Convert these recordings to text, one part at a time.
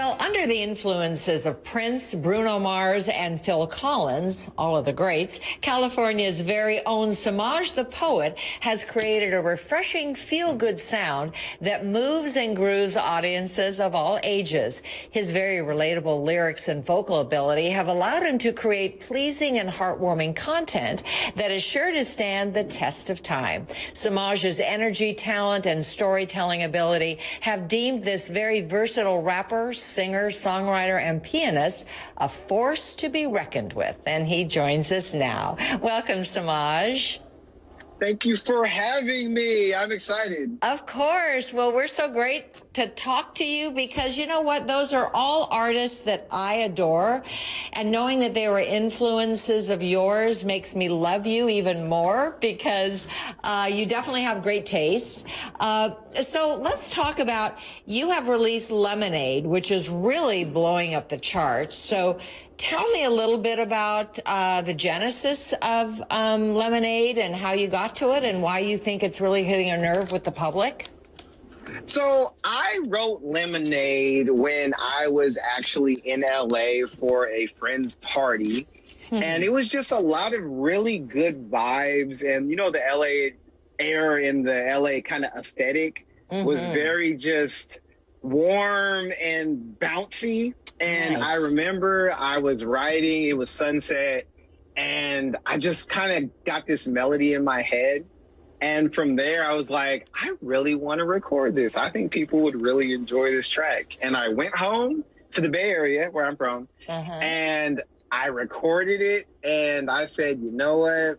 Well, under the influences of Prince, Bruno Mars, and Phil Collins, all of the greats, California's very own Semaj the poet has created a refreshing feel-good sound that moves and grooves audiences of all ages. His very relatable lyrics and vocal ability have allowed him to create pleasing and heartwarming content that is sure to stand the test of time. Semaj's energy, talent, and storytelling ability have deemed this very versatile rapper, singer, songwriter, and pianist a force to be reckoned with. And he joins us now. Welcome, Semaj. Thank you for having me. I'm excited. Of course. Well, we're so great to talk to you because you know what? Those are all artists that I adore. And knowing that they were influences of yours makes me love you even more because you definitely have great taste. So let's talk about, you have released Lemonade, which is really blowing up the charts. So tell me a little bit about the genesis of Lemonade and how you got to it and why you think it's really hitting a nerve with the public. So I wrote Lemonade when I was actually in LA for a friend's party. And it was just a lot of really good vibes. And, you know, the LA air and the LA kind of aesthetic was very just warm and bouncy. And I remember I was writing, it was sunset, and I just kind of got this melody in my head. And from there, I was like, I really want to record this. I think people would really enjoy this track. And I went home to the Bay Area, where I'm from, and I recorded it. And I said, you know what?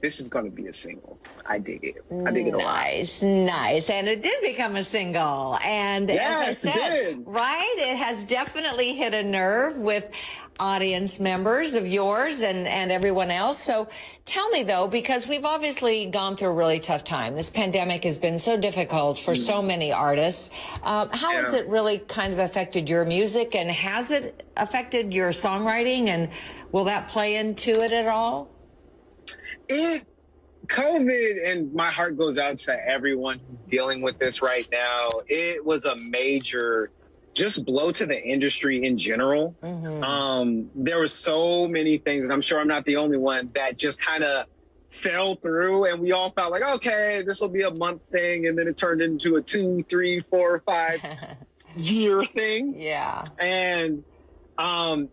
This is going to be a single. I dig it. I dig it a lot. Nice, nice. And it did become a single. And yes, as I said, right, it has definitely hit a nerve with audience members of yours and everyone else. So tell me, though, because we've obviously gone through a really tough time. This pandemic has been so difficult for so many artists. How has it really kind of affected your music, and has it affected your songwriting, and will that play into it at all? COVID, and my heart goes out to everyone who's dealing with this right now. It was a major just blow to the industry in general. There were so many things, and I'm sure I'm not the only one, that just kind of fell through, and we all thought like, okay, this will be a month thing, and then it turned into a 2, 3, 4, 5 year thing. Yeah. And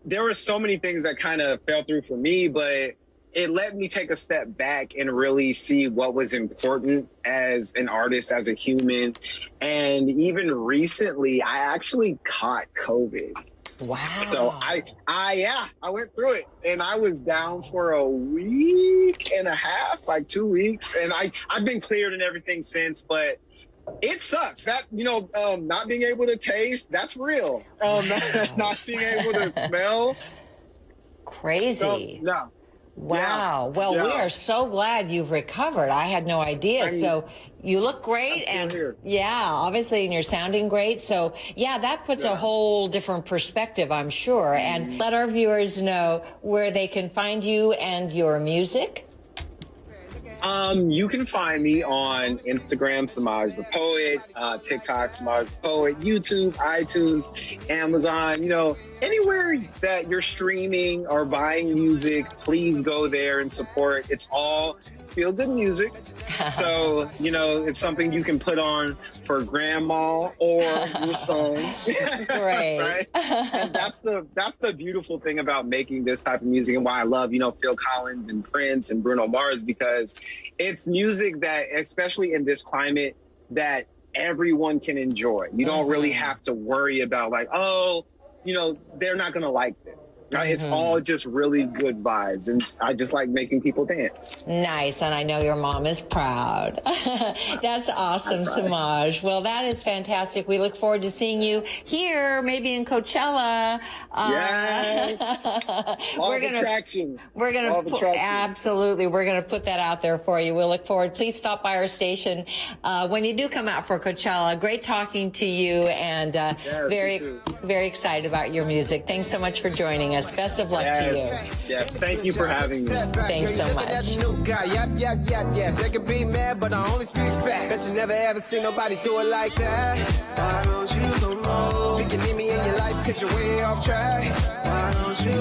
there were so many things that kind of fell through for me, but it let me take a step back and really see what was important as an artist, as a human. And even recently, I actually caught COVID. Wow. So I went through it, and I was down for a week and a half, like 2 weeks. And I've been cleared and everything since, but it sucks that, you know, not being able to taste, that's real. Not being able to smell. Crazy. So, no. Wow. Well, we are so glad you've recovered. I had no idea. So you look great, and obviously, and you're sounding great. So yeah, that puts a whole different perspective, I'm sure. And let our viewers know where they can find you and your music. You can find me on Instagram, Semaj the Poet, TikTok, Semaj the Poet, YouTube, iTunes, Amazon, you know, anywhere that you're streaming or buying music, please go there and support. It's all feel-good music. So, you know, it's something you can put on for grandma or your son. Great. Right? And that's the beautiful thing about making this type of music, and why I love, you know, Phil Collins and Prince and Bruno Mars, because it's music that, especially in this climate, that everyone can enjoy. You don't really have to worry about like, oh, you know, they're not going to like this. Right? It's all just really good vibes, and I just like making people dance. Nice, and I know your mom is proud. That's awesome, Semaj. Well, that is fantastic. We look forward to seeing you here, maybe in Coachella. Yes. We're gonna absolutely. We're gonna put that out there for you. We'll look forward. Please stop by our station when you do come out for Coachella. Great talking to you, and very excited about your music. Thanks so much for joining us. Best of luck to you. Yes, thank you for having me. Thanks so much. They can be mad, but I only speak facts. Bet you never ever seen nobody do it like that. Why don't you come on? You can need me in your life. cause you're way off track. Why don't you